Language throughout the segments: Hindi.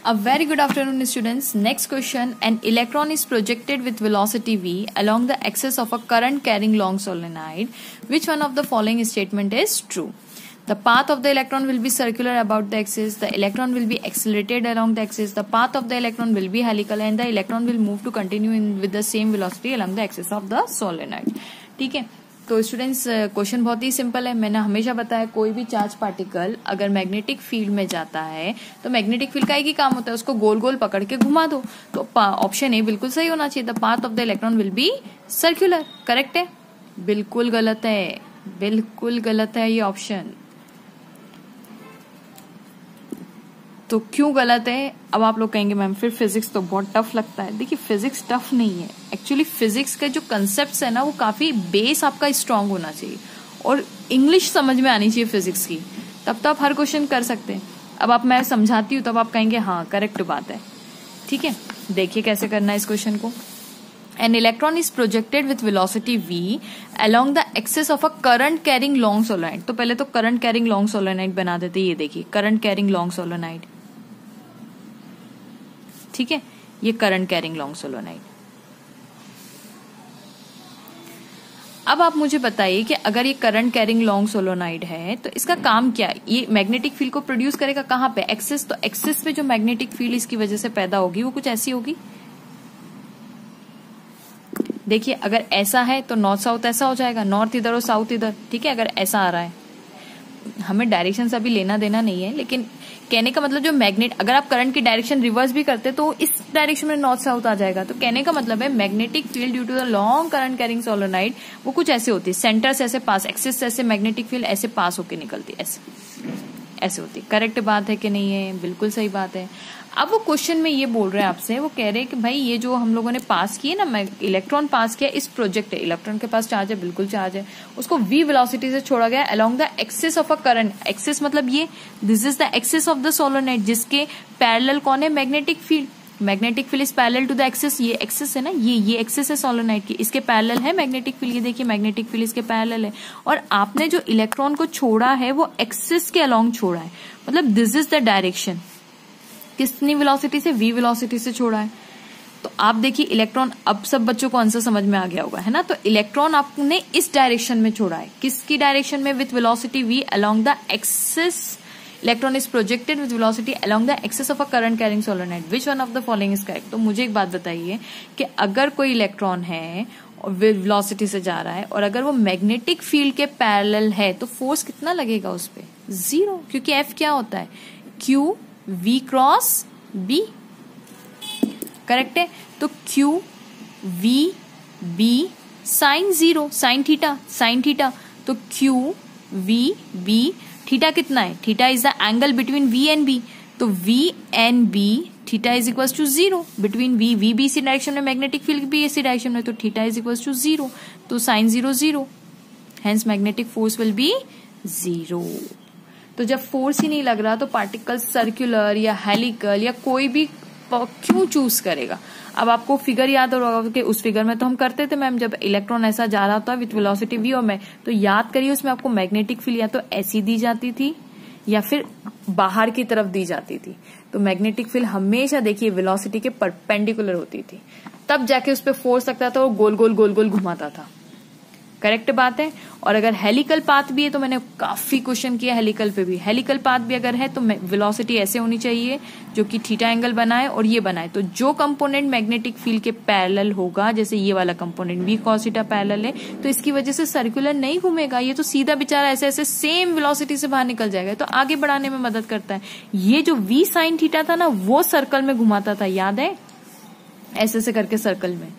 A very good afternoon, students. Next question. An electron is projected with velocity v along the axis of a current carrying long solenoid. Which one of the following statement is true? The path of the electron will be circular about the axis. The electron will be accelerated along the axis. The path of the electron will be helical and the electron will move to continue with the same velocity along the axis of the solenoid. ठीक है, तो स्टूडेंट्स क्वेश्चन बहुत ही सिंपल है. मैंने हमेशा बताया कोई भी चार्ज पार्टिकल अगर मैग्नेटिक फील्ड में जाता है तो मैग्नेटिक फील्ड का एक ही काम होता है, उसको गोल गोल पकड़ के घुमा दो. तो ऑप्शन ए बिल्कुल सही होना चाहिए. The path of the electron will B circular. Correct है? बिल्कुल गलत है, बिल्कुल गलत है ये ऑप्शन. तो क्यों गलत है? अब आप लोग कहेंगे मैम फिर फिजिक्स तो बहुत टफ लगता है. देखिए फिजिक्स टफ नहीं है. एक्चुअली फिजिक्स के जो कंसेप्ट्स है ना वो काफी बेस आपका स्ट्रांग होना चाहिए और इंग्लिश समझ में आनी चाहिए फिजिक्स की, तब तो आप हर क्वेश्चन कर सकते हैं. अब आप मैं समझाती हूँ तब आप कहेंगे हाँ करेक्ट बात है. ठीक है, देखिए कैसे करना है इस क्वेश्चन को. An electron is projected with velocity v along the axis of a current carrying long solenoid. तो पहले तो current carrying long solenoid बना देते. ये देखिए current carrying long solenoid. ठीक है, ये करंट कैरिंग लॉन्ग सोलोनाइड. अब आप मुझे बताइए कि अगर ये करंट कैरिंग लॉन्ग सोलोनाइड है तो इसका काम क्या है? ये मैग्नेटिक फील्ड को प्रोड्यूस करेगा कहाँ पे? एक्सिस. तो एक्सिस पे जो मैग्नेटिक फील्ड इसकी वजह से पैदा होगी वो कुछ ऐसी होगी. देखिए अगर ऐसा है तो नॉर्थ साउथ ऐसा हो जाएगा, नॉर्थ इधर और साउथ इधर. ठीक है, अगर ऐसा आ रहा है, हमें डायरेक्शन अभी लेना देना नहीं है, लेकिन कहने का मतलब जो मैग्नेट, अगर आप करंट की डायरेक्शन रिवर्स भी करते तो इस डायरेक्शन में नॉर्थ साउथ आ जाएगा. तो कहने का मतलब है magnetic field due to the long current carrying solenoid वो कुछ ऐसे होती है. सेंटर से ऐसे पास, एक्सिस से ऐसे मैग्नेटिक फील्ड ऐसे पास होके निकलती है, ऐसे होती है. करेक्ट बात है कि नहीं है? बिल्कुल सही बात है. अब वो क्वेश्चन में ये बोल रहे हैं आपसे, वो कह रहे हैं कि भाई ये जो हम लोगों ने पास किए ना, इलेक्ट्रॉन पास किया इस प्रोजेक्ट है, इलेक्ट्रॉन के पास चार्ज है, बिल्कुल चार्ज है, उसको v वेलोसिटी से छोड़ा गया along the axis of a current. Axis मतलब ये, this is the axis of the solenoid जिसके पैरेलल कौन है? Magnetic field. Magnetic field is parallel to the axis. ये एक्सिस है ना, ये एक्सिस है सोलोनाइड की, इसके पैरेलल है मैग्नेटिक फील्ड. ये देखिए मैग्नेटिक फील्ड इसके पैरेलल है और आपने जो इलेक्ट्रॉन को छोड़ा है वो एक्सिस के अलोंग छोड़ा है. मतलब दिस इज द डायरेक्शन. कितनी वेलोसिटी से? v वेलोसिटी से छोड़ा है. तो आप देखिए इलेक्ट्रॉन, अब सब बच्चों को आंसर समझ में आ गया होगा, है ना. तो इलेक्ट्रॉन आपने इस डायरेक्शन में छोड़ा है. किसकी डायरेक्शन में? With velocity v along the axis. Electron is projected with velocity along the axis of a current carrying solenoid. Which one of the following is correct? तो मुझे एक बात बताइए कि अगर कोई इलेक्ट्रॉन है और वेलोसिटी से जा रहा है और अगर वो मैग्नेटिक फील्ड के पैरेलल है तो फोर्स कितना लगेगा उस पर? 0, क्योंकि F क्या होता है? Q v cross b. Correct है. तो Q v b sine 0, sine theta. तो Q v b, थीटा कितना है? Theta is the angle between v and b. तो v and b, theta is equal to 0 between v भी इसी डायरेक्शन में, मैग्नेटिक फील्ड भी इसी डायरेक्शन में, तो थीटा इज इक्वल टू 0. तो sine 0 0, hence magnetic force will be 0. तो जब फोर्स ही नहीं लग रहा तो पार्टिकल सर्कुलर या हेलिकल या कोई भी क्यों चूज करेगा? अब आपको फिगर याद होगा कि उस फिगर में तो हम करते थे मैम, जब इलेक्ट्रॉन ऐसा जा रहा था विथ वेलोसिटी v और मैं, तो याद करिए उसमें आपको मैग्नेटिक फील्ड या तो ऐसी दी जाती थी या फिर बाहर की तरफ दी जाती थी. तो मैग्नेटिक फील्ड हमेशा देखिए वेलोसिटी के परपेंडिकुलर होती थी, तब जाके उस पर फोर्स लगता था और गोल गोल घुमाता था. करेक्ट बात है. और अगर हेलिकल पाथ भी है तो मैंने काफी क्वेश्चन किया हेलिकल पे भी. हेलिकल पाथ भी अगर है तो वेलोसिटी ऐसे होनी चाहिए जो कि थीटा एंगल बनाए और ये बनाए. तो जो कंपोनेंट मैग्नेटिक फील्ड के पैरेलल होगा, जैसे ये वाला component v cos theta parallel है, तो इसकी वजह से सर्कुलर नहीं घूमेगा, ये तो सीधा बेचारा ऐसे ऐसे सेम वेलोसिटी से बाहर निकल जाएगा. तो आगे बढ़ाने में मदद करता है. ये जो v साइन थीटा था ना वो सर्कल में घुमाता था, याद है? ऐसे ऐसे करके सर्कल में.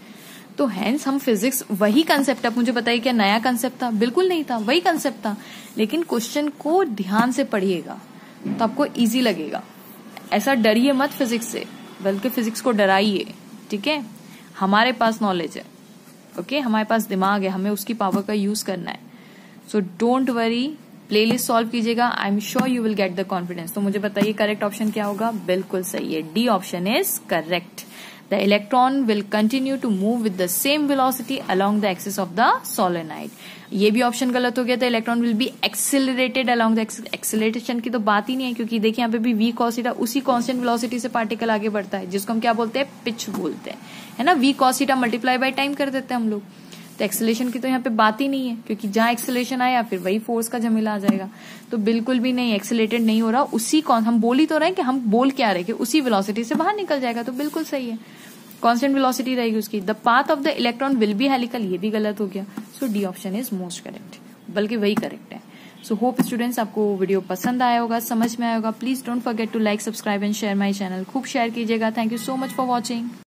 तो हैंस हम फिजिक्स वही कंसेप्ट, अब मुझे बताइए क्या नया कंसेप्ट था? बिल्कुल नहीं था, वही कंसेप्ट था. लेकिन क्वेश्चन को ध्यान से पढ़िएगा तो आपको इजी लगेगा. ऐसा डरिए मत फिजिक्स से, बल्कि फिजिक्स को डराइए. ठीक है, हमारे पास नॉलेज है, ओके, हमारे पास दिमाग है, हमें उसकी पावर का यूज करना है. So don't worry, playlist solve कीजिएगा, I am sure you will get the confidence. तो मुझे बताइए करेक्ट ऑप्शन क्या होगा? बिल्कुल सही है, D option is correct. The electron will continue to move with the same velocity along the axis of the solenoid. ये भी ऑप्शन गलत हो गया। The electron will be accelerated along the axis. Acceleration की तो बात ही नहीं है, क्योंकि देखिए यहाँ पे भी v cos थीटा उसी कांस्टेंट वेलोसिटी से पार्टिकल आगे बढ़ता है, जिसको हम क्या बोलते हैं, पिच बोलते हैं, है ना। v cos theta multiply by time कर देते हैं हम लोग। तो एक्सेलरेशन की तो यहाँ पे बात ही नहीं है, क्योंकि जहां एक्सेलरेशन आया फिर वही फोर्स का झमेला आ जाएगा। तो बिल्कुल भी नहीं, एक्सेलरेटेड नहीं हो रहा, उसी हम बोल ही तो रहे हैं कि हम बोल क्या रहे कि उसी वेलोसिटी से बाहर निकल जाएगा, तो बिल्कुल सही है, कांस्टेंट वेलोसिटी रहेगी उसकी। The path of the electron will be helical, ये भी गलत हो गया। So D option is most correct, बल्कि वही करेक्ट है। सो होप स्टूडेंट्स आपको वीडियो पसंद आया होगा, समझ में आया होगा। Please don't forget to like, subscribe and share my channel. खूब शेयर कीजिएगा। Thank you so much for watching.